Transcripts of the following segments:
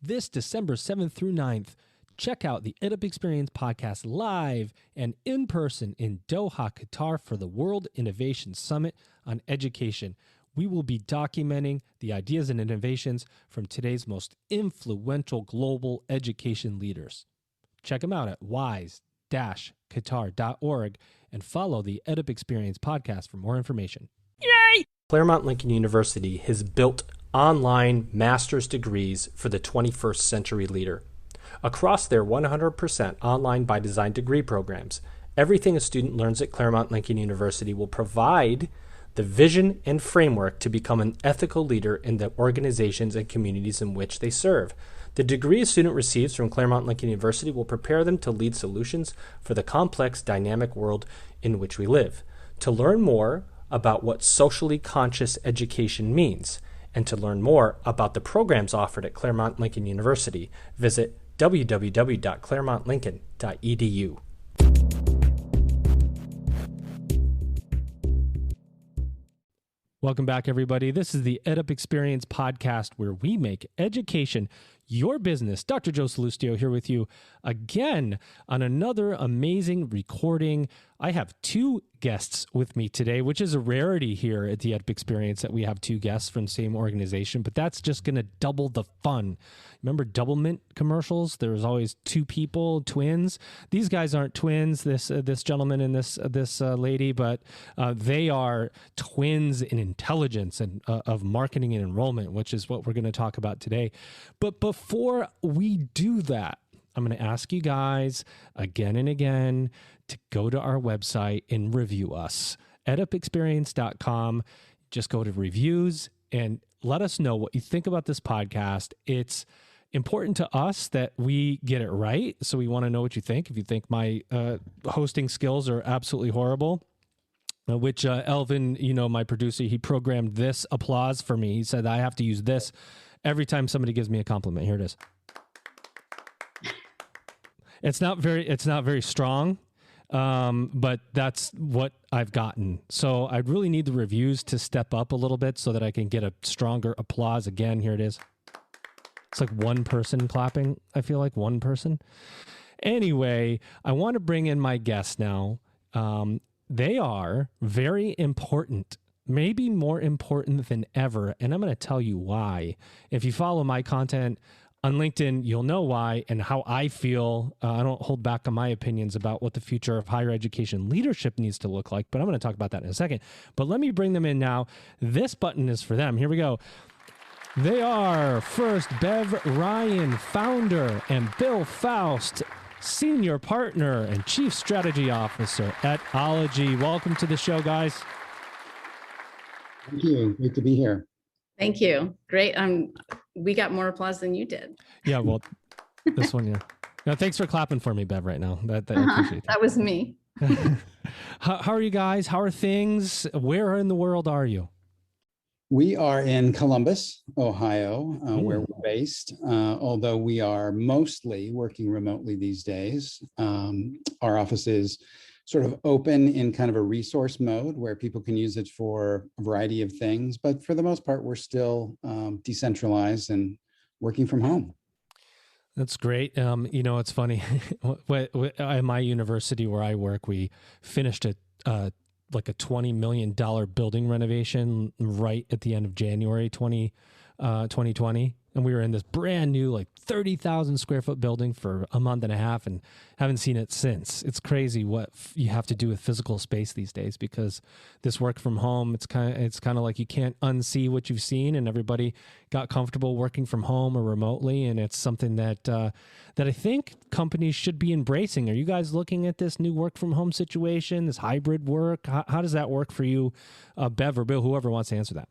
this December 7th through 9th. Check out the EdUp Experience podcast live and in person in Doha, Qatar for the World Innovation Summit on Education. We will be documenting the ideas and innovations from today's most influential global education leaders. Check them out at wise-qatar.org and follow the EdUp Experience podcast for more information. Yay! Claremont Lincoln University has built online master's degrees for the 21st century leader. Across their 100% online by design degree programs, everything a student learns at Claremont Lincoln University will provide the vision and framework to become an ethical leader in the organizations and communities in which they serve. The degree a student receives from Claremont Lincoln University will prepare them to lead solutions for the complex, dynamic world in which we live. To learn more about what socially conscious education means, and to learn more about the programs offered at Claremont Lincoln University, visit www.claremontlincoln.edu. Welcome back, everybody. This is the EdUp Experience podcast where we make education your business. Dr. Joe Salustio here with you again on another amazing recording. I have two guests with me today, which is a rarity here at the EdUp Experience that we have two guests from the same organization, but that's just going to double the fun. Remember Double Mint commercials? There was always two people, twins. These guys aren't twins, this gentleman and this lady, but they are twins in intelligence and of marketing and enrollment, which is what we're going to talk about today. But before we do that, I'm going to ask you guys again and again to go to our website and review us. edupexperience.com. Just go to reviews and let us know what you think about this podcast. It's important to us that we get it right. So we want to know what you think. If you think my hosting skills are absolutely horrible, which Elvin, my producer, he programmed this applause for me. He said I have to use this every time somebody gives me a compliment. Here it is. It's not very strong, but that's what I've gotten. So I really need the reviews to step up a little bit so that I can get a stronger applause. Again, here it is. It's like one person clapping. I feel like one person. Anyway, I want to bring in my guests now. They are very important, maybe more important than ever. And I'm going to tell you why. If you follow my content on LinkedIn, you'll know why and how I feel. I don't hold back on my opinions about what the future of higher education leadership needs to look like, but I'm going to talk about that in a second. But let me bring them in now. This button is for them. Here we go. They are first Bev Ryan, founder, and Bill Faust, senior partner and chief strategy officer at Ologie. Welcome to the show, guys. Thank you. Great to be here. Thank you. Great. We got more applause than you did. Yeah, well, this one, yeah. No, thanks for clapping for me, Bev, right now. I appreciate that. That was me. How are you guys? How are things? Where in the world are you? We are in Columbus, Ohio, where we're based, although we are mostly working remotely these days. Our office is sort of open in kind of a resource mode where people can use it for a variety of things. But for the most part, we're still decentralized and working from home. That's great. It's funny. At my university where I work, we finished a $20 million building renovation right at the end of January 2020. And we were in this brand new, 30,000 square foot building for a month and a half and haven't seen it since. It's crazy what you have to do with physical space these days because this work from home, it's kind of like you can't unsee what you've seen, and everybody got comfortable working from home or remotely. And it's something that I think companies should be embracing. Are you guys looking at this new work from home situation, this hybrid work? How does that work for you, Bev or Bill, whoever wants to answer that?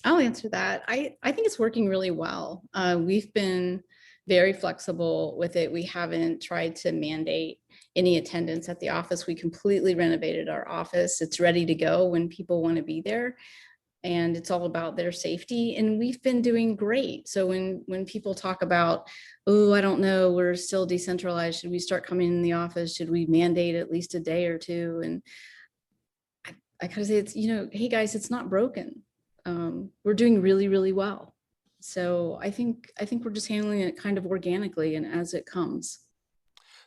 I'll answer that. I think it's working really well. We've been very flexible with it. We haven't tried to mandate any attendance at the office. We completely renovated our office. It's ready to go when people want to be there. And it's all about their safety. And we've been doing great. So when people talk about, oh, I don't know, we're still decentralized. Should we start coming in the office? Should we mandate at least a day or two? And I kind of say, it's, hey guys, it's not broken. We're doing really, really well. So I think we're just handling it kind of organically and as it comes.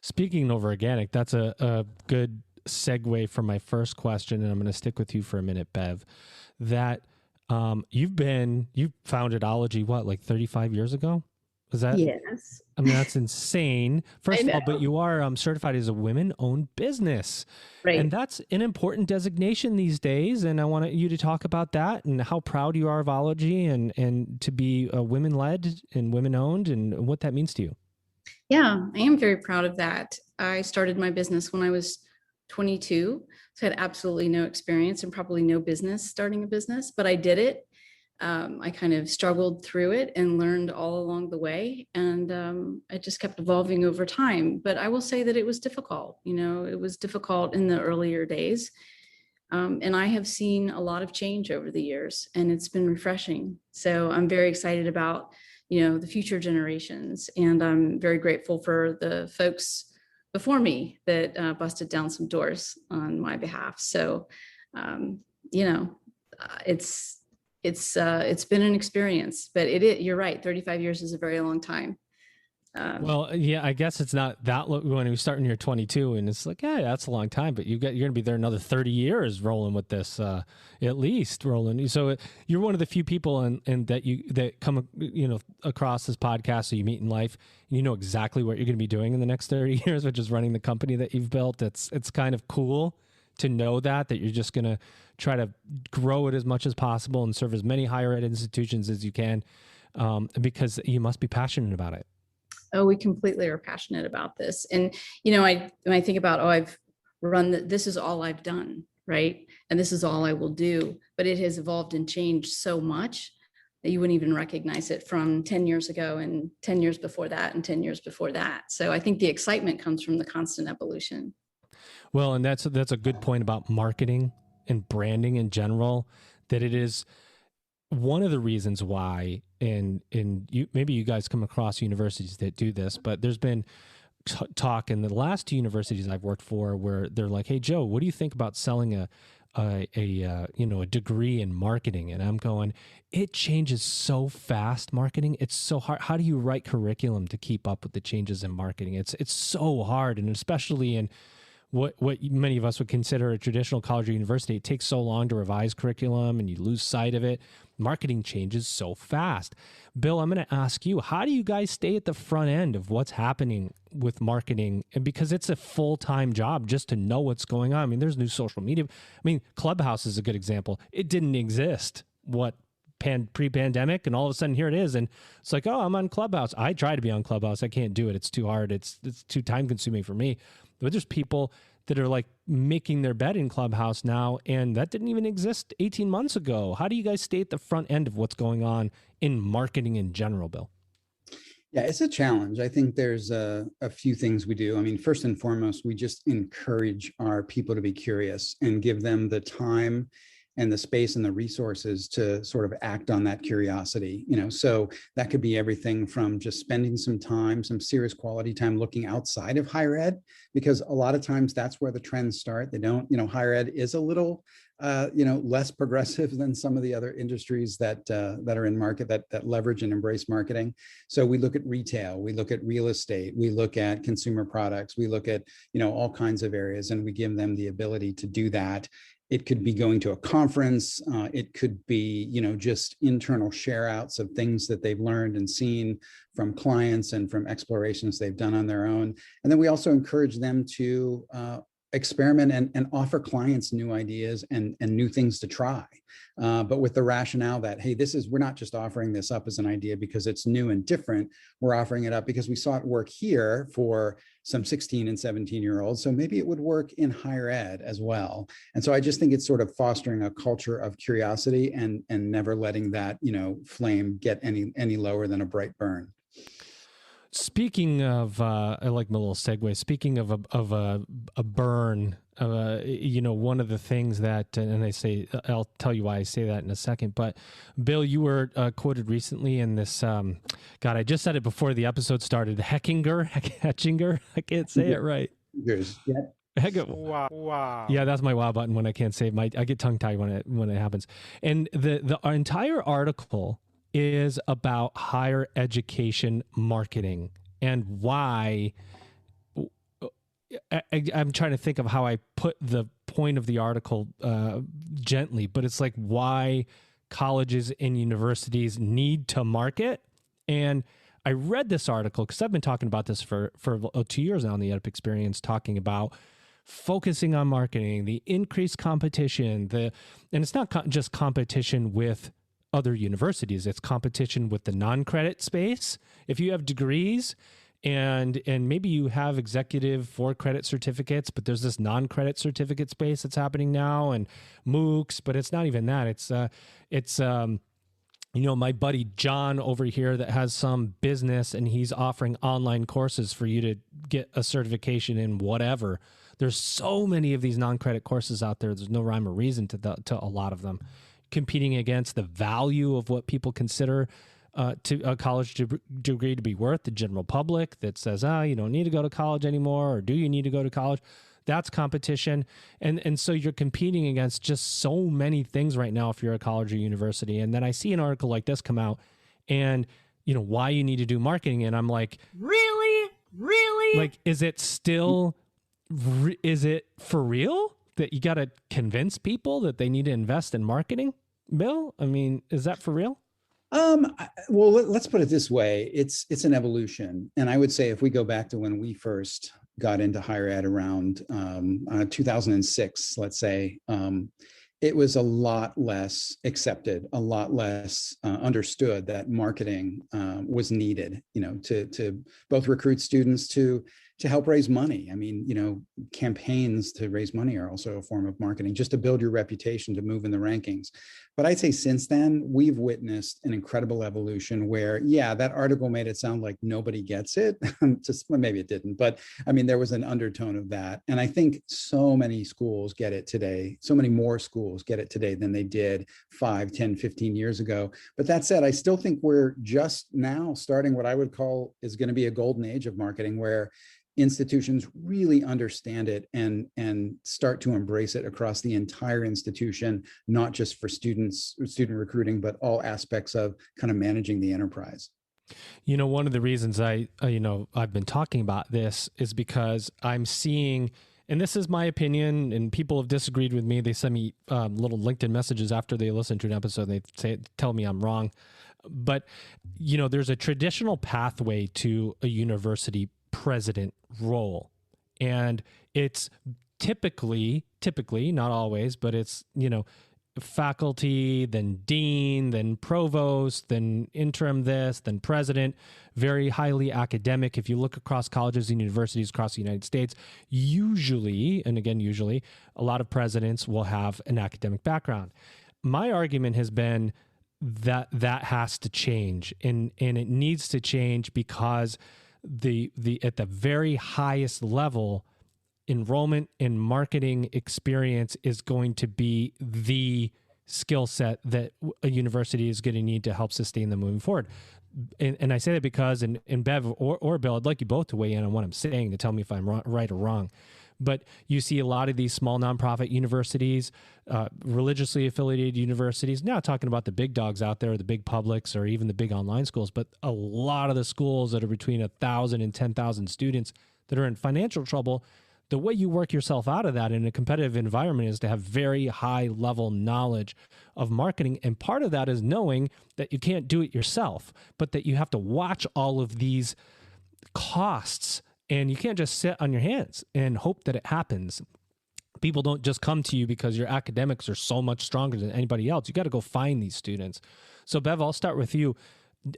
Speaking of organic, that's a good segue for my first question, and I'm going to stick with you for a minute, Bev. That you founded Ologie, what, like 35 years ago? Is that? Yes. I mean, that's insane. First of all, but know. you are certified as a women-owned business. Right. And that's an important designation these days. And I want you to talk about that and how proud you are of Ologie and to be women-led and women-owned and what that means to you. Yeah, I am very proud of that. I started my business when I was 22, so I had absolutely no experience and probably no business starting a business, but I did it. I kind of struggled through it and learned all along the way, and it just kept evolving over time. But I will say that it was difficult. It was difficult in the earlier days, and I have seen a lot of change over the years, and it's been refreshing. So I'm very excited about the future generations, and I'm very grateful for the folks before me that busted down some doors on my behalf. So, it's been an experience, but you're right. 35 years is a very long time. Well, yeah, I guess it's not that long when you start in your 22 and it's like, yeah, that's a long time, but you're going to be there another 30 years rolling with this, at least rolling. So you're one of the few people and that come, across this podcast. So you meet in life and you know exactly what you're going to be doing in the next 30 years, which is running the company that you've built. It's kind of cool to know that you're just going to try to grow it as much as possible and serve as many higher ed institutions as you can, because you must be passionate about it. Oh, we completely are passionate about this. And, when I think about, I've run, this is all I've done, right? And this is all I will do, but it has evolved and changed so much that you wouldn't even recognize it from 10 years ago and 10 years before that and 10 years before that. So I think the excitement comes from the constant evolution. Well, and that's a good point about marketing and branding in general, that it is one of the reasons why, and maybe you guys come across universities that do this, but there's been talk in the last two universities I've worked for where they're like, "Hey, Joe, what do you think about selling a degree in marketing?" And I'm going, it changes so fast. Marketing, it's so hard. How do you write curriculum to keep up with the changes in marketing? It's so hard, and especially in what many of us would consider a traditional college or university, it takes so long to revise curriculum and you lose sight of it. Marketing changes so fast. Bill, I'm going to ask you, how do you guys stay at the front end of what's happening with marketing? And because it's a full-time job just to know what's going on. I mean, there's new social media. I mean, Clubhouse is a good example. It didn't exist, pre-pandemic, and all of a sudden here it is. And it's like, oh, I'm on Clubhouse. I try to be on Clubhouse. I can't do it. It's too hard. It's too time consuming for me. But there's people that are like making their bed in Clubhouse now, and that didn't even exist 18 months ago. How do you guys stay at the front end of what's going on in marketing in general, Bill? Yeah, it's a challenge. I think there's a few things we do. I mean, first and foremost, we just encourage our people to be curious and give them the time and the space and the resources to sort of act on that curiosity. So that could be everything from just spending some time, some serious quality time looking outside of higher ed, because a lot of times that's where the trends start. They don't, higher ed is a little, less progressive than some of the other industries that are in market that leverage and embrace marketing. So we look at retail, we look at real estate, we look at consumer products, we look at, all kinds of areas, and we give them the ability to do that. It could be going to a conference. It could be, just internal share outs of things that they've learned and seen from clients and from explorations they've done on their own. And then we also encourage them to experiment and offer clients new ideas and new things to try. But with the rationale that, hey, we're not just offering this up as an idea because it's new and different. We're offering it up because we saw it work here for some 16 and 17-year-olds. So maybe it would work in higher ed as well. And so I just think it's sort of fostering a culture of curiosity and never letting that, flame get any lower than a bright burn. Speaking of, I like my little segue. Speaking of a burn, one of the things that, and I'll tell you why I say that in a second. But Bill, you were quoted recently in this. God, I just said it before the episode started. Hetchinger. I can't say it right. Yeah. Wow. Yeah, that's my wow button when I can't say I get tongue tied when it happens. And the entire article is about higher education marketing and why. I'm trying to think of how I put the point of the article gently, but it's like why colleges and universities need to market. And I read this article because I've been talking about this for 2 years now in the EdUp Experience, talking about focusing on marketing, the increased competition, and it's not just competition with other universities, it's competition with the non-credit space. If you have degrees and maybe you have executive 4-credit certificates, but there's this non-credit certificate space that's happening now, and MOOCs, but it's not even that. It's my buddy John over here that has some business and he's offering online courses for you to get a certification in whatever. There's so many of these non-credit courses out there. There's no rhyme or reason to a lot of them, competing against the value of what people consider to a college degree to be worth, the general public that says, you don't need to go to college anymore, or do you need to go to college? That's competition. And so you're competing against just so many things right now if you're a college or university. And then I see an article like this come out and, why you need to do marketing. And I'm like, really? Like, is it for real that you got to convince people that they need to invest in marketing? Bill, I mean, is that for real? Well, let's put it this way. It's an evolution. And I would say if we go back to when we first got into higher ed around 2006, let's say, it was a lot less accepted, a lot less understood that marketing was needed, to both recruit students to help raise money. I mean, campaigns to raise money are also a form of marketing, just to build your reputation, to move in the rankings. But I'd say since then, we've witnessed an incredible evolution where, that article made it sound like nobody gets it. Well, maybe it didn't, but I mean, there was an undertone of that. And I think so many schools get it today. So many more schools get it today than they did 5, 10, 15 years ago. But that said, I still think we're just now starting what I would call is going to be a golden age of marketing, where institutions really understand it and start to embrace it across the entire institution, not just for student recruiting, but all aspects of kind of managing the enterprise. One of the reasons I've been talking about this is because I'm seeing, and this is my opinion, and people have disagreed with me. They send me little LinkedIn messages after they listen to an episode. And they tell me I'm wrong. But, there's a traditional pathway to a university president role. And it's typically, not always, but it's, faculty, then dean, then provost, then interim this, then president, very highly academic. If you look across colleges and universities across the United States, usually, a lot of presidents will have an academic background. My argument has been that has to change, and it needs to change because the at the very highest level, enrollment and marketing experience is going to be the skill set that a university is going to need to help sustain them moving forward. And I say that because, and Bev or Bill, I'd like you both to weigh in on what I'm saying to tell me if I'm right or wrong. But you see a lot of these small nonprofit universities, religiously affiliated universities, not talking about the big dogs out there, the big publics, or even the big online schools, but a lot of the schools that are between 1,000 and 10,000 students that are in financial trouble. The way you work yourself out of that in a competitive environment is to have very high level knowledge of marketing. And part of that is knowing that you can't do it yourself, but that you have to watch all of these costs. And you can't just sit on your hands and hope that it happens. People don't just come to you because your academics are so much stronger than anybody else. You got to go find these students. So Bev, I'll start with you.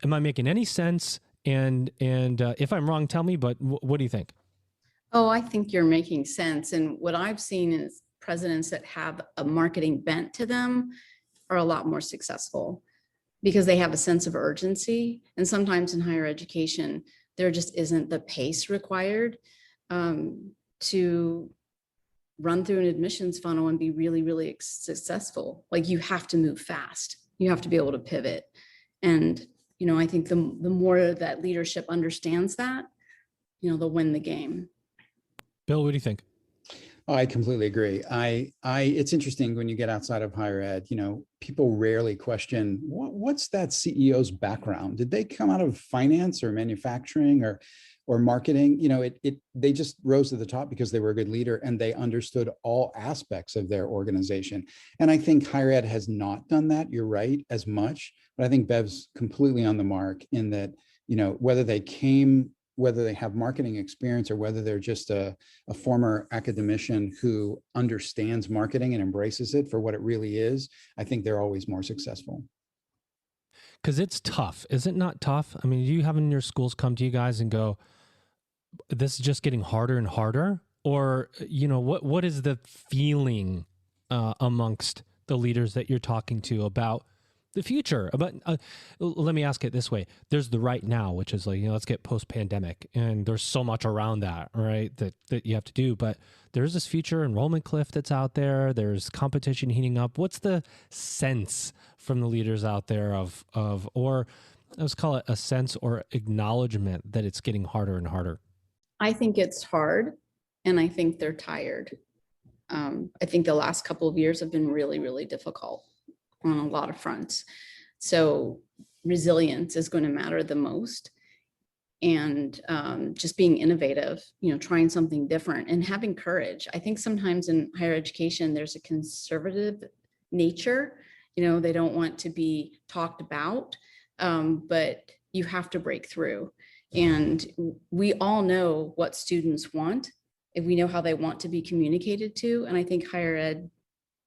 Am I making any sense? And if I'm wrong, tell me, but what do you think? Oh, I think you're making sense. And what I've seen is presidents that have a marketing bent to them are a lot more successful because they have a sense of urgency. And sometimes in higher education, there just isn't the pace required to run through an admissions funnel and be really, really successful. Like, you have to move fast. You have to be able to pivot. And, I think the more that leadership understands that, they'll win the game. Bill, what do you think? I completely agree. It's interesting when you get outside of higher ed, people rarely question what's that CEO's background? Did they come out of finance or manufacturing or marketing? They just rose to the top because they were a good leader and they understood all aspects of their organization. And I think higher ed has not done that. You're right, as much, but I think Bev's completely on the mark in that, whether they have marketing experience or whether they're just a former academician who understands marketing and embraces it for what it really is, I think they're always more successful. Because it's tough. Is it not tough? I mean, do you have in your schools come to you guys and go, this is just getting harder and harder? Or, what is the feeling amongst the leaders that you're talking to about the future? Let me ask it this way. There's the right now, which is like, let's get post-pandemic. And there's so much around that, right, that you have to do. But there's this future enrollment cliff that's out there. There's competition heating up. What's the sense from the leaders out there or let's call it a sense or acknowledgement that it's getting harder and harder? I think it's hard, and I think they're tired. I think the last couple of years have been really, really difficult on a lot of fronts. So resilience is going to matter the most. And just being innovative, trying something different and having courage. I think sometimes in higher education, there's a conservative nature. They don't want to be talked about, but you have to break through. And we all know what students want, if we know how they want to be communicated to. And I think higher ed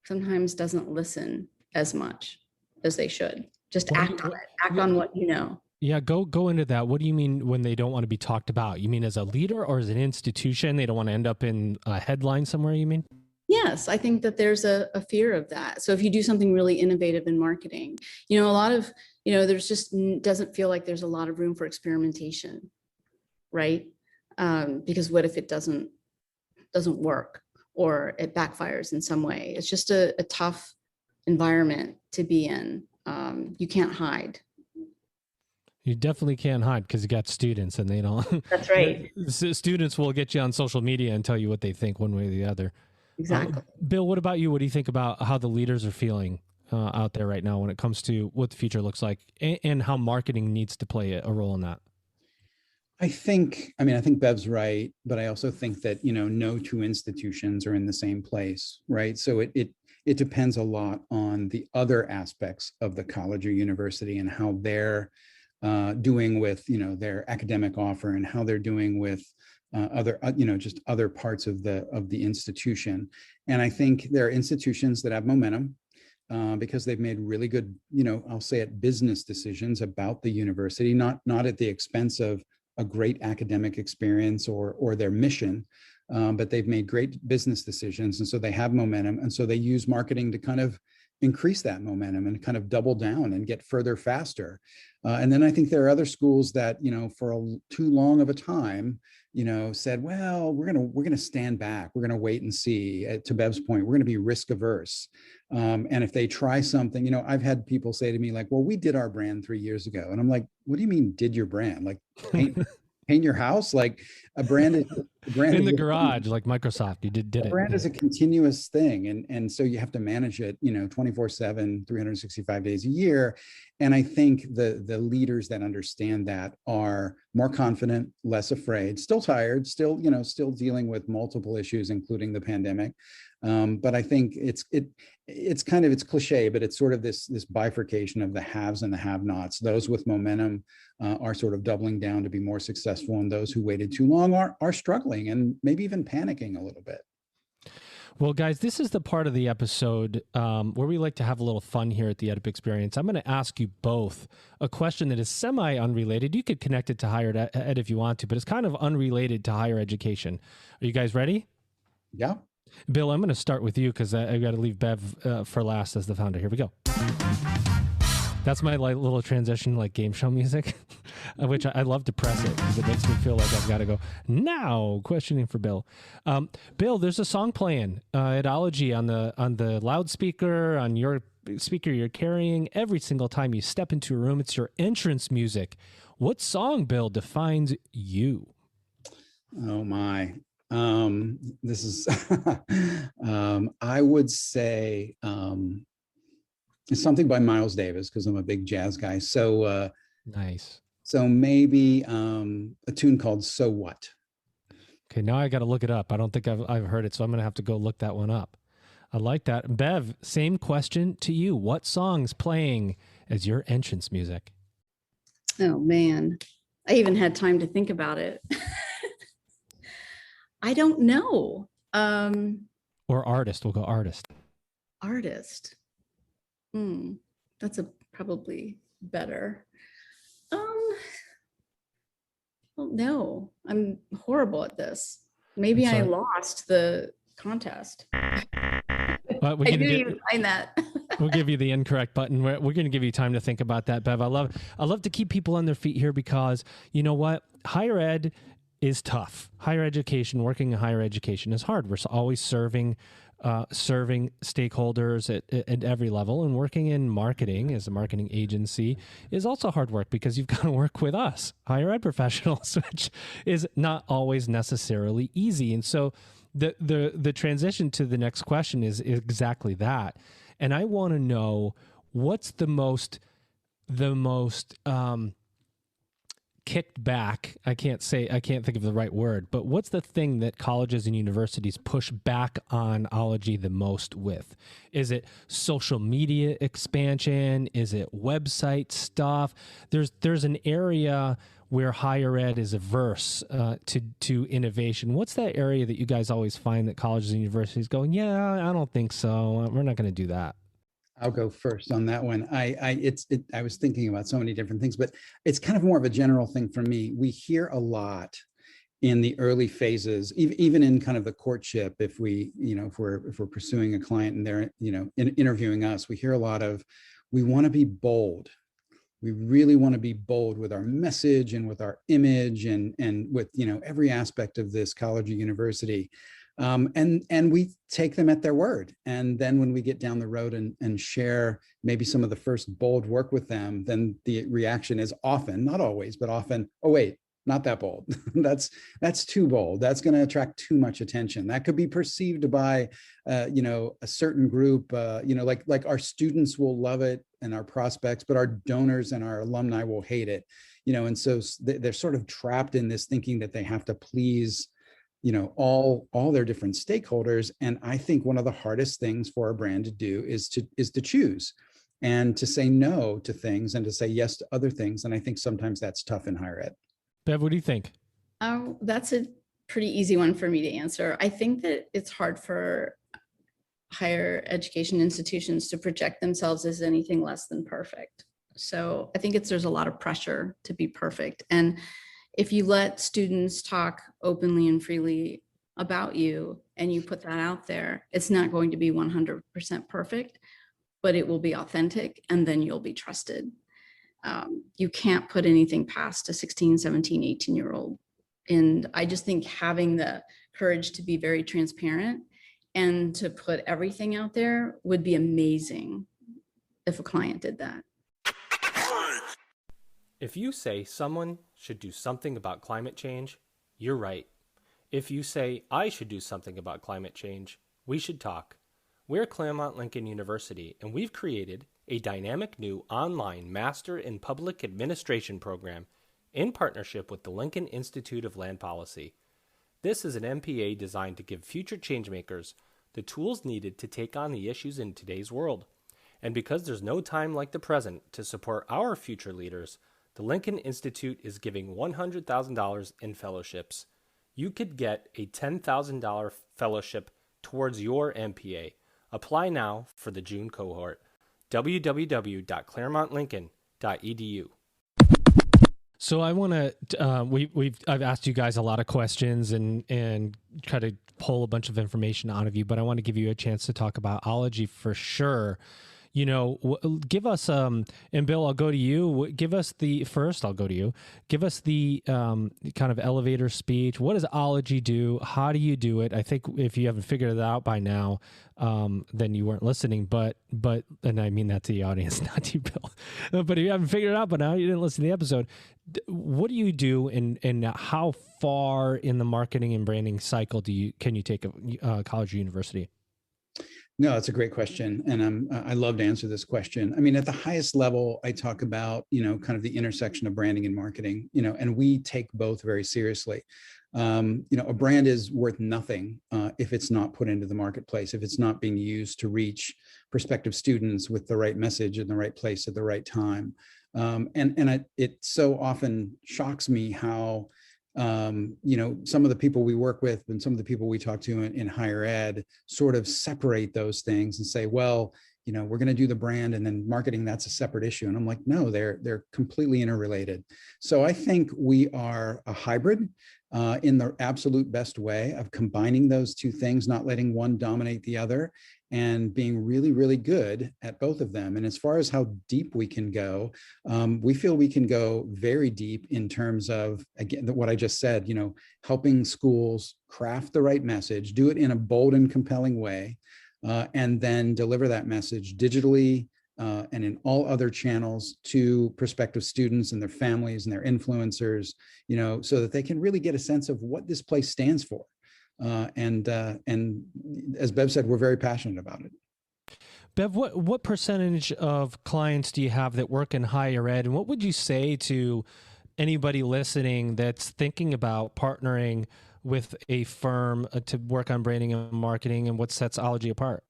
sometimes doesn't listen as much as they should. Just act on what you know. Yeah, go into that. What do you mean when they don't want to be talked about? You mean as a leader or as an institution? They don't want to end up in a headline somewhere, you mean? Yes, I think that there's a fear of that. So if you do something really innovative in marketing, a lot of, there's just doesn't feel like there's a lot of room for experimentation, right? Because what if it doesn't work or it backfires in some way? It's just a tough environment to be in. You can't hide. You definitely can't hide because you got students and they don't. That's right. Students will get you on social media and tell you what they think one way or the other. Exactly. Bill, what about you? What do you think about how the leaders are feeling out there right now when it comes to what the future looks like and how marketing needs to play a role in that? I think Bev's right, but I also think that, no two institutions are in the same place, right? So it depends a lot on the other aspects of the college or university and how they're doing with, their academic offer and how they're doing with just other parts of the institution. And I think there are institutions that have momentum because they've made really good, I'll say it, business decisions about the university, not at the expense of a great academic experience or their mission, but they've made great business decisions. And so they have momentum. And so they use marketing to kind of increase that momentum and kind of double down and get further faster. And then I think there are other schools that, for too long of a time, said, well, we're going to stand back. We're going to wait and see. To Bev's point, we're going to be risk averse. And if they try something, I've had people say to me like, well, we did our brand 3 years ago. And I'm like, what do you mean did your brand? Like paint your house? Like a brand is in the garage, like Microsoft, you did it. Brand is a continuous thing. And so you have to manage it, 24/7, 365 days a year. And I think the leaders that understand that are more confident, less afraid, still tired, still dealing with multiple issues, including the pandemic. But I think it's cliche, but it's sort of this bifurcation of the haves and the have-nots. Those with momentum are sort of doubling down to be more successful, and those who waited too long are struggling and maybe even panicking a little bit. Well, guys, this is the part of the episode where we like to have a little fun here at the EdUp Experience. I'm going to ask you both a question that is semi-unrelated. You could connect it to higher ed if you want to, but it's kind of unrelated to higher education. Are you guys ready? Yeah. Bill, I'm going to start with you because I've got to leave Bev for last as the founder. Here we go. That's my little transition, like game show music, which I love to press it because it makes me feel like I've got to go now. Questioning for Bill. Bill, there's a song playing at Ologie on the loudspeaker, on your speaker you're carrying. Every single time you step into a room, it's your entrance music. What song, Bill, defines you? Oh my. This is, I would say it's something by Miles Davis, because I'm a big jazz guy. So Nice. so maybe a tune called So What. Okay, now I got to look it up. I don't think I've heard it, so I'm going to have to go look that one up. I like that. Bev, same question to you. What song's playing as your entrance music? Oh man, I even had time to think about it. I don't know. Or artist. We'll go artist. Artist. That's probably better. Well, no, I'm horrible at this. Maybe I lost the contest. But we're I knew you would find that. We'll give you the incorrect button. We're going to give you time to think about that, Bev. I love to keep people on their feet here, because you know what? Higher ed is tough. Higher education, working in higher education is hard. We're always serving stakeholders at every level, and working in marketing as a marketing agency is also hard work, because you've got to work with us, higher ed professionals, which is not always necessarily easy. And so the transition to the next question is exactly that. And I want to know, what's the most kicked back, I can't think of the right word, but what's the thing that colleges and universities push back on Ologie the most with? Is it social media expansion? Is it website stuff? There's an area where higher ed is averse to innovation. What's that area that you guys always find that colleges and universities go, yeah, I don't think so, we're not going to do that? I'll go first on that one. I was thinking about so many different things, but it's kind of more of a general thing for me. We hear a lot in the early phases, even in kind of the courtship. If we, if we're pursuing a client and they're, interviewing us, we hear a lot of, we want to be bold. We really want to be bold with our message and with our image and with, every aspect of this college or university. And we take them at their word. And then when we get down the road and share maybe some of the first bold work with them, then the reaction is often, not always, but often, oh, wait, not that bold. That's too bold. That's going to attract too much attention. That could be perceived by, a certain group, like our students will love it and our prospects, but our donors and our alumni will hate it, and so they're sort of trapped in this thinking that they have to please all their different stakeholders. And I think one of the hardest things for a brand to do is to choose and to say no to things and to say yes to other things. And I think sometimes that's tough in higher ed. Bev, what do you think? That's a pretty easy one for me to answer. I think that it's hard for higher education institutions to project themselves as anything less than perfect. So I think there's a lot of pressure to be perfect. And if you let students talk openly and freely about you and you put that out there, it's not going to be 100% perfect, but it will be authentic, and then you'll be trusted. You can't put anything past a 16, 17, 18-year-old. And I just think having the courage to be very transparent and to put everything out there would be amazing if a client did that. If you say someone should do something about climate change, you're right. If you say I should do something about climate change, we should talk. We're Claremont Lincoln University, and we've created a dynamic new online Master in Public Administration program in partnership with the Lincoln Institute of Land Policy. This is an MPA designed to give future changemakers the tools needed to take on the issues in today's world. And because there's no time like the present to support our future leaders, the Lincoln Institute is giving $100,000 in fellowships. You could get a $10,000 fellowship towards your MPA. Apply now for the June cohort. www.claremontlincoln.edu. So I want to, I've asked you guys a lot of questions and try to pull a bunch of information out of you, but I want to give you a chance to talk about Ologie for sure. give us, and Bill, I'll go to you. I'll go to you. Give us the kind of elevator speech. What does Ologie do? How do you do it? I think if you haven't figured it out by now, then you weren't listening, but, and I mean that to the audience, not to you, Bill, but if you haven't figured it out by now, you didn't listen to the episode. What do you do, and how far in the marketing and branding cycle can you take a college or university? No, it's a great question. And I love to answer this question. I mean, at the highest level, I talk about, kind of the intersection of branding and marketing, and we take both very seriously. A brand is worth nothing if it's not put into the marketplace, if it's not being used to reach prospective students with the right message in the right place at the right time. It so often shocks me how, some of the people we work with and some of the people we talk to in higher ed sort of separate those things and say, well, we're going to do the brand and then marketing, that's a separate issue. And I'm like, no, they're completely interrelated. So I think we are a hybrid in the absolute best way of combining those two things, not letting one dominate the other, and being really, really good at both of them. And as far as how deep we can go, we feel we can go very deep in terms of, again, what I just said, helping schools craft the right message, do it in a bold and compelling way, and then deliver that message digitally and in all other channels to prospective students and their families and their influencers, so that they can really get a sense of what this place stands for. And as Bev said, we're very passionate about it. Bev, what percentage of clients do you have that work in higher ed? And what would you say to anybody listening that's thinking about partnering with a firm to work on branding and marketing, and what sets Ologie apart?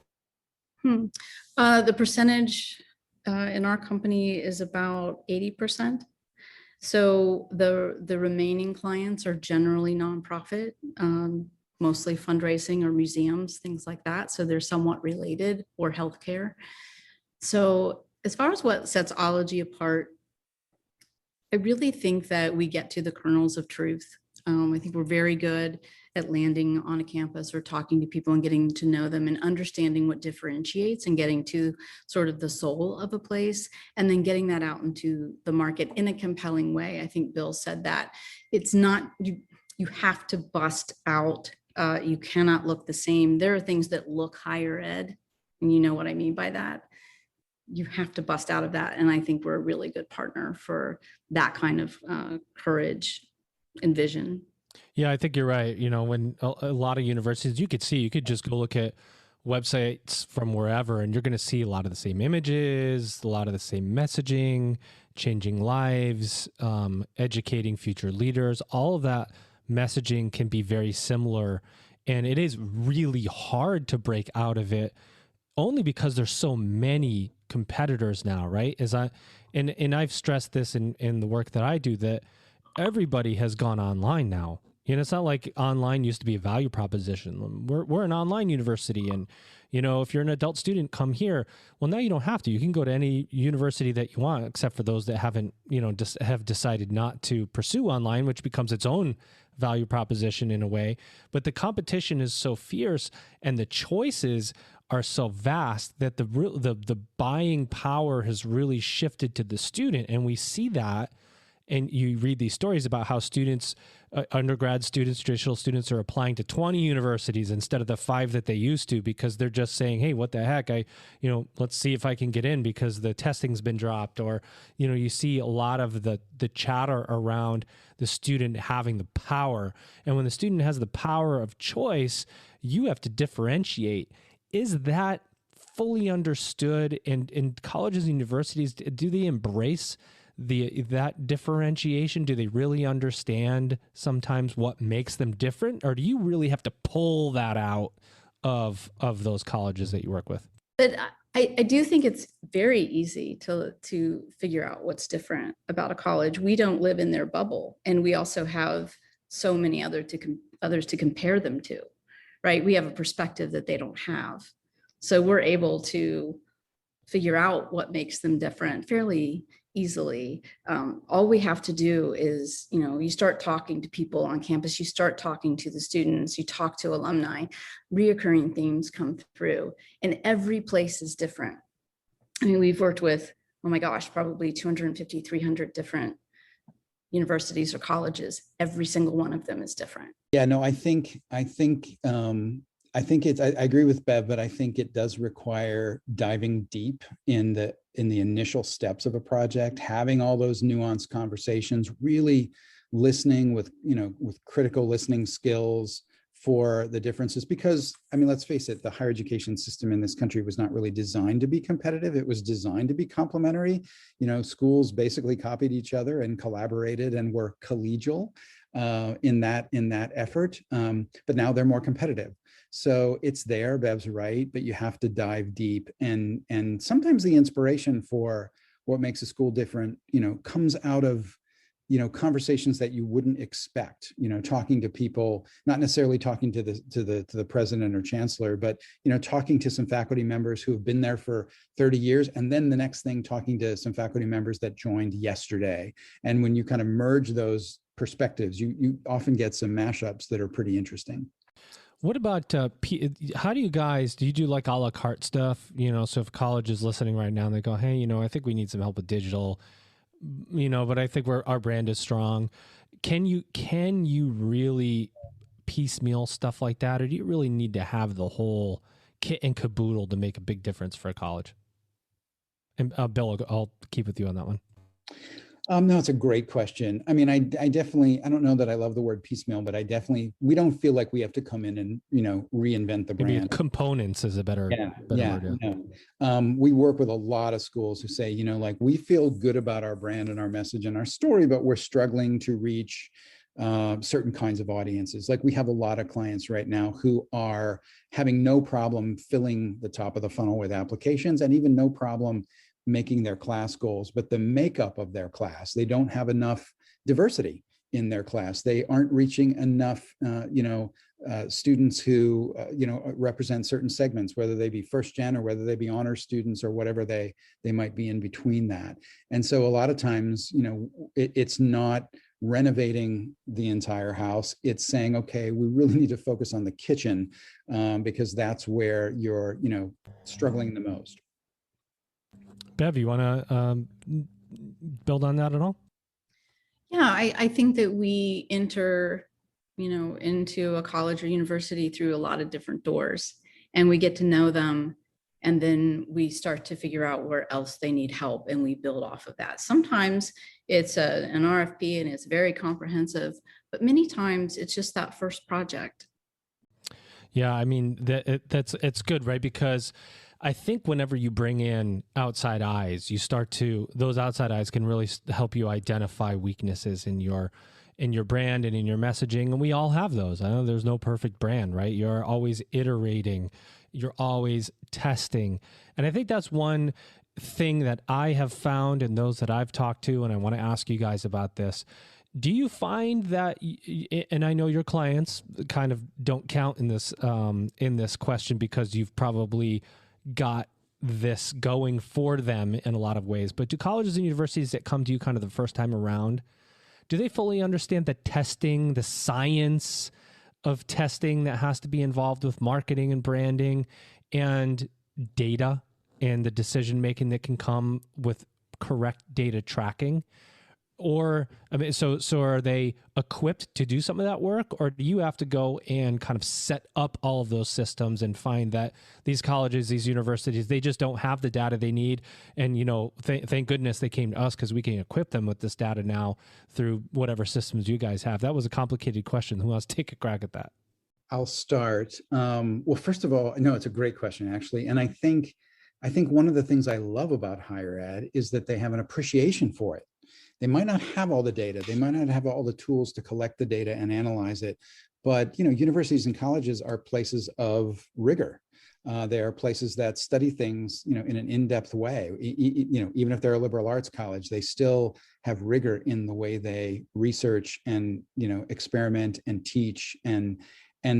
The percentage in our company is about 80%. So the remaining clients are generally nonprofit, mostly fundraising or museums, things like that. So they're somewhat related, or healthcare. So as far as what sets Ologie apart, I really think that we get to the kernels of truth. I think we're very good at landing on a campus or talking to people and getting to know them and understanding what differentiates and getting to sort of the soul of a place, and then getting that out into the market in a compelling way. I think Bill said that it's not, you have to bust out. You cannot look the same. There are things that look higher ed, and you know what I mean by that. You have to bust out of that. And I think we're a really good partner for that kind of courage and vision. Yeah, I think you're right. When a lot of universities, you could just go look at websites from wherever, and you're going to see a lot of the same images, a lot of the same messaging, changing lives, educating future leaders. All of that messaging can be very similar, and it is really hard to break out of it, only because there's so many competitors now, right? And I've stressed this in the work that I do, that everybody has gone online now. It's not like online used to be a value proposition. We're an online university, and if you're an adult student, come here. Well, now you don't have to. You can go to any university that you want, except for those that haven't, have decided not to pursue online, which becomes its own value proposition in a way. But the competition is so fierce, and the choices are so vast, that the buying power has really shifted to the student, and we see that. And you read these stories about how students, undergrad students, traditional students, are applying to 20 universities instead of the 5 that they used to, because they're just saying, hey, what the heck? Let's see if I can get in because the testing's been dropped. Or, you see a lot of the chatter around the student having the power. And when the student has the power of choice, you have to differentiate. Is that fully understood? And in colleges and universities, do they embrace that differentiation? Do they really understand sometimes what makes them different, or do you really have to pull that out of those colleges that you work with? But I do think it's very easy to figure out what's different about a college. We don't live in their bubble, and we also have so many others to compare them to, right? We have a perspective that they don't have, so we're able to figure out what makes them different fairly easily. All we have to do is, you start talking to people on campus, you start talking to the students, you talk to alumni, reoccurring themes come through, and every place is different. I mean, we've worked with, oh my gosh, probably 250, 300 different universities or colleges. Every single one of them is different. Yeah, no, I think it's, I agree with Bev, but I think it does require diving deep in the initial steps of a project, having all those nuanced conversations, really listening with critical listening skills for the differences. Because, I mean, let's face it, the higher education system in this country was not really designed to be competitive. It was designed to be complementary. Schools basically copied each other and collaborated and were collegial in that effort. But now they're more competitive. So it's there, Bev's right, but you have to dive deep. And sometimes the inspiration for what makes a school different, comes out of conversations that you wouldn't expect, talking to people, not necessarily talking to the president or chancellor, but talking to some faculty members who have been there for 30 years, and then the next thing talking to some faculty members that joined yesterday. And when you kind of merge those perspectives, you often get some mashups that are pretty interesting. What about, how do you do like a la carte stuff? So if college is listening right now and they go, hey, I think we need some help with digital, but I think our brand is strong. Can you really piecemeal stuff like that? Or do you really need to have the whole kit and caboodle to make a big difference for a college? And Bill, I'll keep with you on that one. No, it's a great question. I mean, I definitely, I don't know that I love the word piecemeal, but we don't feel like we have to come in and, reinvent the brand. Maybe components is a better word. Yeah. We work with a lot of schools who say, we feel good about our brand and our message and our story, but we're struggling to reach certain kinds of audiences. Like we have a lot of clients right now who are having no problem filling the top of the funnel with applications, and even no problem making their class goals, but the makeup of their class, they don't have enough diversity in their class. They aren't reaching enough, students who, represent certain segments, whether they be first gen or whether they be honor students or whatever they might be in between that. And so a lot of times, it's not renovating the entire house. It's saying, okay, we really need to focus on the kitchen because that's where you're, struggling the most. Bev, you want to build on that at all? Yeah, I think that we enter, into a college or university through a lot of different doors, and we get to know them, and then we start to figure out where else they need help, and we build off of that. Sometimes it's an RFP and it's very comprehensive, but many times it's just that first project. Yeah, I mean, it's good, right? Because I think whenever you bring in outside eyes, those outside eyes can really help you identify weaknesses in your brand and in your messaging. And we all have those. I know there's no perfect brand, right? You're always iterating. You're always testing. And I think that's one thing that I have found in those that I've talked to, and I want to ask you guys about this. Do you find that, and I know your clients kind of don't count in this question because you've probably got this going for them in a lot of ways, but do colleges and universities that come to you kind of the first time around, do they fully understand the testing, the science of testing that has to be involved with marketing and branding and data and the decision making that can come with correct data tracking? Or, I mean, so are they equipped to do some of that work, or do you have to go and kind of set up all of those systems and find that these colleges, these universities, they just don't have the data they need? And, thank goodness they came to us because we can equip them with this data now through whatever systems you guys have. That was a complicated question. Who wants to take a crack at that? I'll start. Well, first of all, no, it's a great question, actually. And I think one of the things I love about higher ed is that they have an appreciation for it. They might not have all the data. They might not have all the tools to collect the data and analyze it. But, universities and colleges are places of rigor. They are places that study things, in an in-depth way. Even if they're a liberal arts college, they still have rigor in the way they research and, experiment and teach. And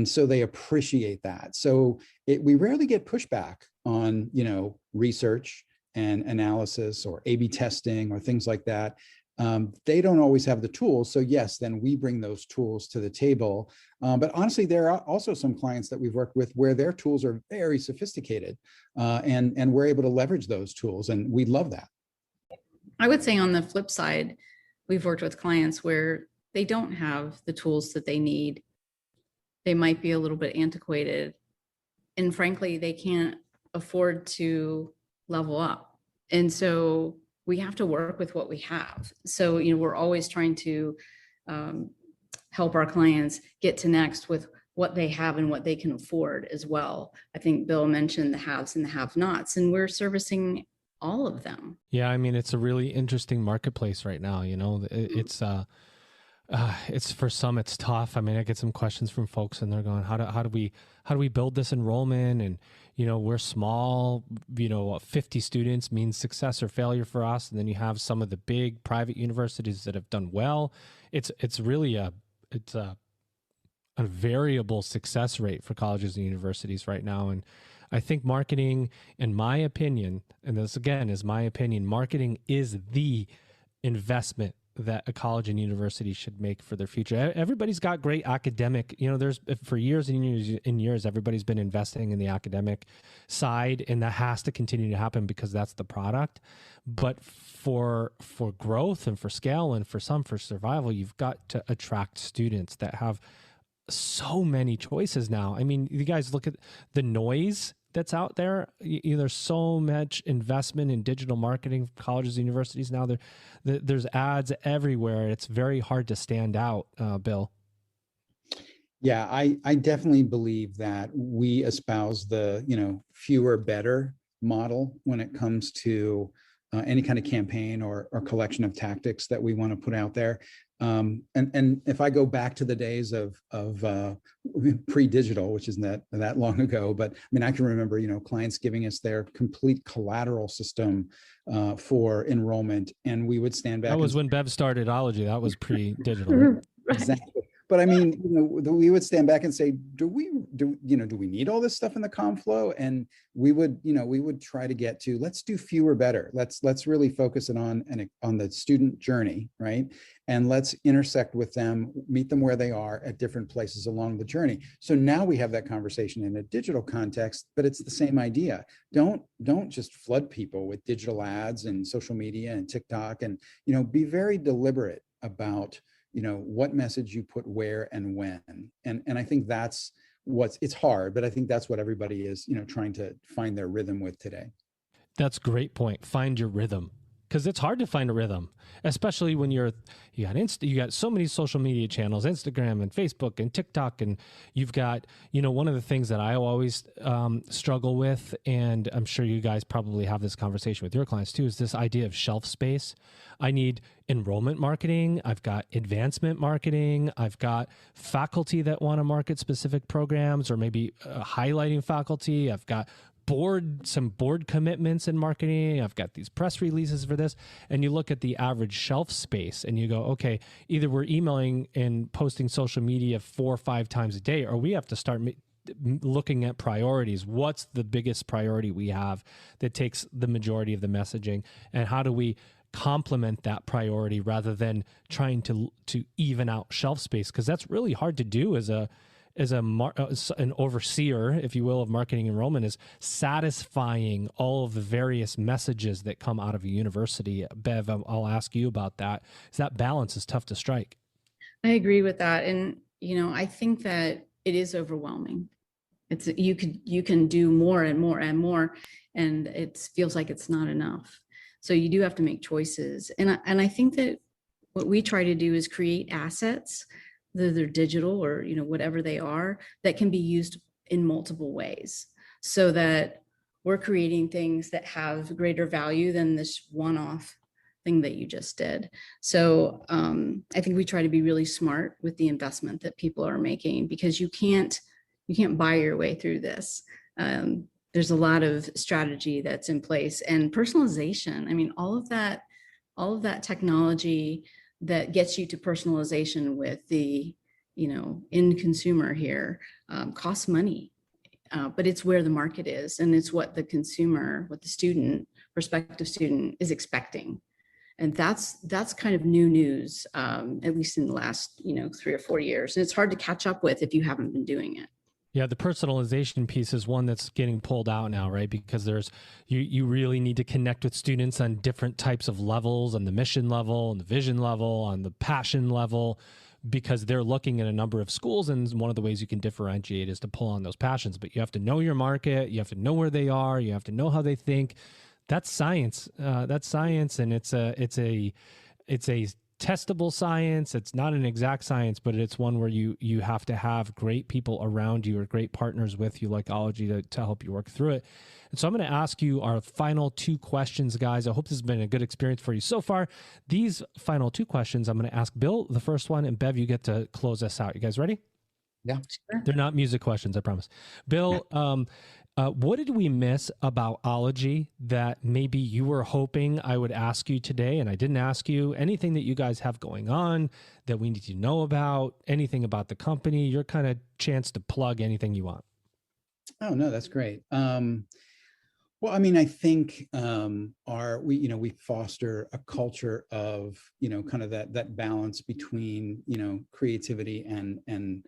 so they appreciate that. So we rarely get pushback on, research and analysis or A/B testing or things like that. they don't always have the tools. So yes, then we bring those tools to the table. But honestly, there are also some clients that we've worked with where their tools are very sophisticated, and we're able to leverage those tools, and we love that. I would say on the flip side, we've worked with clients where they don't have the tools that they need. They might be a little bit antiquated, and frankly, they can't afford to level up. And so we have to work with what we have. So, we're always trying to help our clients get to next with what they have and what they can afford as well. I think Bill mentioned the haves and the have-nots, and we're servicing all of them. Yeah, I mean, it's a really interesting marketplace right now. It's for some, it's tough. I mean, I get some questions from folks, and they're going, how do we build this enrollment? And we're small. 50 students means success or failure for us. And then you have some of the big private universities that have done well. It's really a variable success rate for colleges and universities right now. And I think marketing, in my opinion, and this again is my opinion, marketing is the investment that a college and university should make for their future. Everybody's got great academic, there's for years and years, everybody's been investing in the academic side, and that has to continue to happen because that's the product. But for growth and for scale and for survival, you've got to attract students that have so many choices now. I mean, you guys look at the noise that's out there. There's so much investment in digital marketing for colleges and universities now. There's ads everywhere. It's very hard to stand out, Bill. Yeah, I definitely believe that we espouse the fewer better model when it comes to any kind of campaign or collection of tactics that we want to put out there. And if I go back to the days of pre-digital, which isn't that long ago, but I mean, I can remember, clients giving us their complete collateral system for enrollment, and we would stand back. That was when Bev started Ologie. That was pre-digital. Right? Exactly. But I mean, we would stand back and say, do we need all this stuff in the comm flow? And we would try to get to, let's do fewer better. Let's really focus it on the student journey, right? And let's intersect with them, meet them where they are at different places along the journey. So now we have that conversation in a digital context, but it's the same idea. Don't just flood people with digital ads and social media and TikTok, and be very deliberate about what message you put where and when. And I think that's it's hard, but I think that's what everybody is, trying to find their rhythm with today. That's a great point. Find your rhythm. Because it's hard to find a rhythm, especially when you got so many social media channels, Instagram and Facebook and TikTok, and you've got, one of the things that I always struggle with, and I'm sure you guys probably have this conversation with your clients too, is this idea of shelf space. I need enrollment marketing. I've got advancement marketing. I've got faculty that want to market specific programs, or maybe highlighting faculty. I've got some board commitments in marketing. I've got these press releases for this. And you look at the average shelf space and you go, okay, either we're emailing and posting social media 4 or 5 times a day, or we have to start looking at priorities. What's the biggest priority we have that takes the majority of the messaging? And how do we complement that priority rather than trying to even out shelf space? Because that's really hard to do as an overseer, if you will, of marketing enrollment, is satisfying all of the various messages that come out of a university. Bev, I'll ask you about that. That balance is tough to strike. I agree with that. And, I think that it is overwhelming. You can do more and more and more, and it feels like it's not enough. So you do have to make choices. And I think that what we try to do is create assets, whether they're digital or whatever they are, that can be used in multiple ways, so that we're creating things that have greater value than this one-off thing that you just did. So I think we try to be really smart with the investment that people are making, because you can't buy your way through this. There's a lot of strategy that's in place, and personalization. I mean, all of that technology that gets you to personalization with the end consumer here costs money, but it's where the market is, and it's what the consumer, what the prospective student is expecting. And that's kind of new news, at least in the last, 3 or 4 years. And it's hard to catch up with if you haven't been doing it. Yeah, the personalization piece is one that's getting pulled out now, right? Because you really need to connect with students on different types of levels, on the mission level, on the vision level, on the passion level, because they're looking at a number of schools, and one of the ways you can differentiate is to pull on those passions. But you have to know your market, you have to know where they are, you have to know how they think. That's science. That's science, and it's a testable science. It's not an exact science, but it's one where you have to have great people around you or great partners with you like Ologie to help you work through it. And so I'm going to ask you our final 2 questions, guys. I hope this has been a good experience for you so far. These final 2 questions, I'm going to ask Bill the first one, and Bev, you get to close us out. You guys ready? Yeah. Sure. They're not music questions, I promise. Bill, what did we miss about Ologie that maybe you were hoping I would ask you today and I didn't ask you? Anything that you guys have going on that we need to know about? Anything about the company? Your kind of chance to plug anything you want. Oh, no, that's great. Well, I mean, I think we foster a culture of, kind of that balance between, creativity and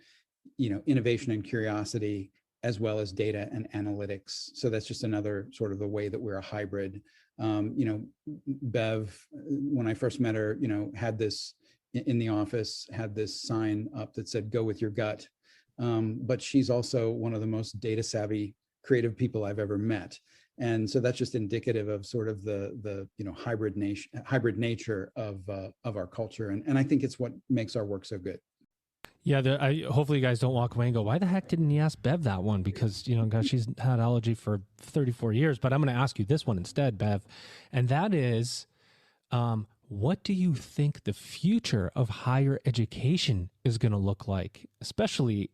innovation and curiosity, as well as data and analytics. So that's just another sort of the way that we're a hybrid. Bev, when I first met her, had this in the office, had this sign up that said, "Go with your gut." But she's also one of the most data savvy, creative people I've ever met. And so that's just indicative of sort of the hybrid nature of our culture. And I think it's what makes our work so good. Yeah, hopefully you guys don't walk away and go, why the heck didn't he ask Bev that one? Because, gosh, she's had Ologie for 34 years. But I'm going to ask you this one instead, Bev. And that is, what do you think the future of higher education is going to look like? Especially,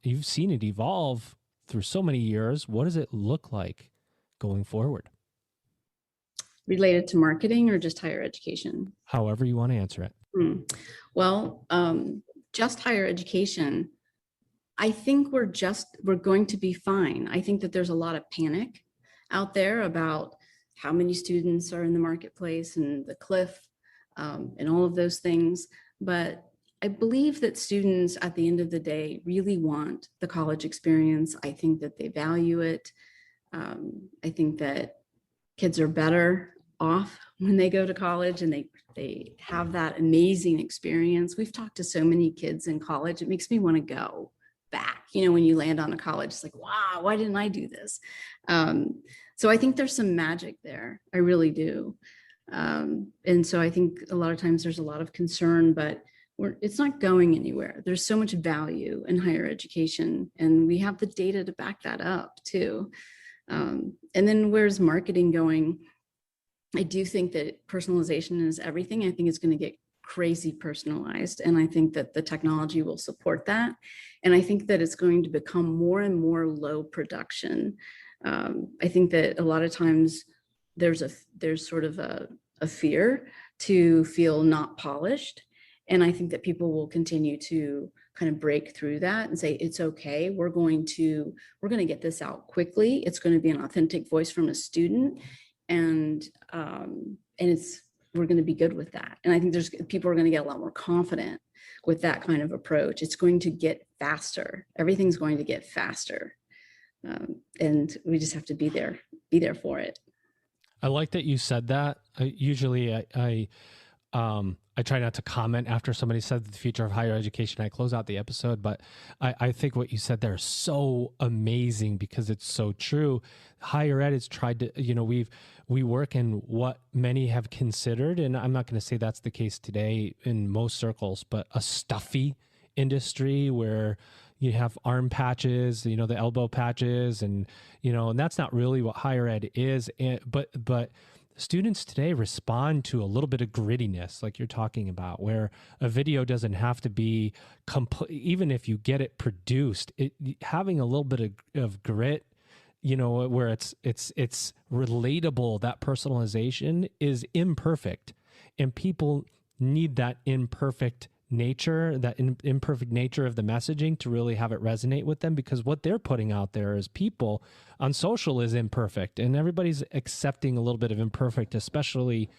you've seen it evolve through so many years. What does it look like going forward? Related to marketing or just higher education? However you want to answer it. Well, just higher education, I think we're going to be fine. I think that there's a lot of panic out there about how many students are in the marketplace and the cliff and all of those things. But I believe that students at the end of the day really want the college experience. I think that they value it. I think that kids are better off when they go to college and they have that amazing experience. We've talked to so many kids in college. It makes me want to go back. When you land on a college, it's like, wow, why didn't I do this? So I think there's some magic there. I really do. And so I think a lot of times there's a lot of concern, but it's not going anywhere. There's so much value in higher education, and we have the data to back that up too. And then where's marketing going? I do think that personalization is everything. I think it's going to get crazy personalized. And I think that the technology will support that. And I think that it's going to become more and more low production. I think that a lot of times there's sort of a fear to feel not polished. And I think that people will continue to kind of break through that and say, it's okay. We're going to get this out quickly. It's going to be an authentic voice from a student. And we're going to be good with that. And I think people are going to get a lot more confident with that kind of approach. It's going to get faster. Everything's going to get faster. And we just have to be there for it. I like that you said that. Usually I try not to comment after somebody said the future of higher education. I close out the episode, but I think what you said there is so amazing because it's so true. Higher ed has tried to, we work in what many have considered, and I'm not going to say that's the case today in most circles, but a stuffy industry where you have arm patches, the elbow patches, and that's not really what higher ed is. But students today respond to a little bit of grittiness, like you're talking about, where a video doesn't have to be even if you get it produced, having a little bit of grit, where it's relatable. That personalization is imperfect, and people need that imperfect nature, that imperfect nature of the messaging to really have it resonate with them, because what they're putting out there as people on social is imperfect, and everybody's accepting a little bit of imperfect, especially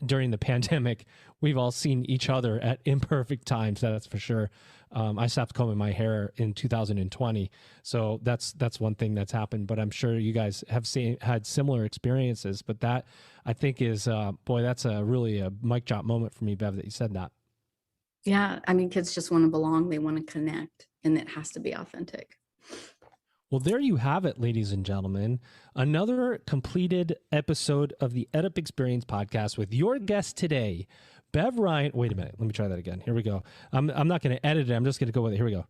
during the pandemic, we've all seen each other at imperfect times. That's for sure. I stopped combing my hair in 2020, so that's one thing that's happened. But I'm sure you guys have had similar experiences. But that, I think, is boy, that's really a mic drop moment for me, Bev, that you said that. Yeah, I mean, kids just want to belong. They want to connect, and it has to be authentic. Well, there you have it, ladies and gentlemen. Another completed episode of the EdUp Experience podcast with your guest today, Bev Ryan. Wait a minute. Let me try that again. Here we go. I'm not going to edit it. I'm just going to go with it. Here we go.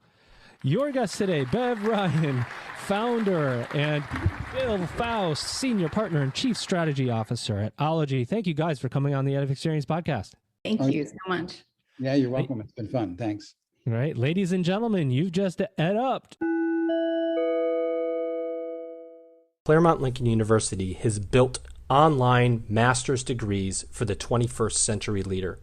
Your guest today, Bev Ryan, founder, and Bill Faust, senior partner and chief strategy officer at Ologie. Thank you guys for coming on the EdUp Experience podcast. Thank you so much. Yeah, you're welcome. It's been fun. Thanks. All right, ladies and gentlemen, you've just EdUp'd. Claremont Lincoln University has built online master's degrees for the 21st century leader.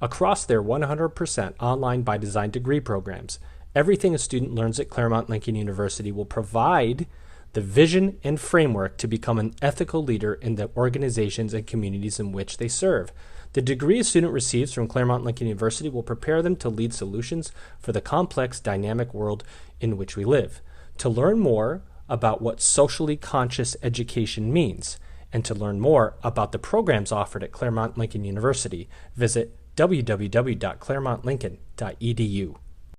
Across their 100% online by design degree programs, everything a student learns at Claremont Lincoln University will provide the vision and framework to become an ethical leader in the organizations and communities in which they serve. The degree a student receives from Claremont Lincoln University will prepare them to lead solutions for the complex, dynamic world in which we live. To learn more about what socially conscious education means, and to learn more about the programs offered at Claremont Lincoln University, visit www.claremontlincoln.edu.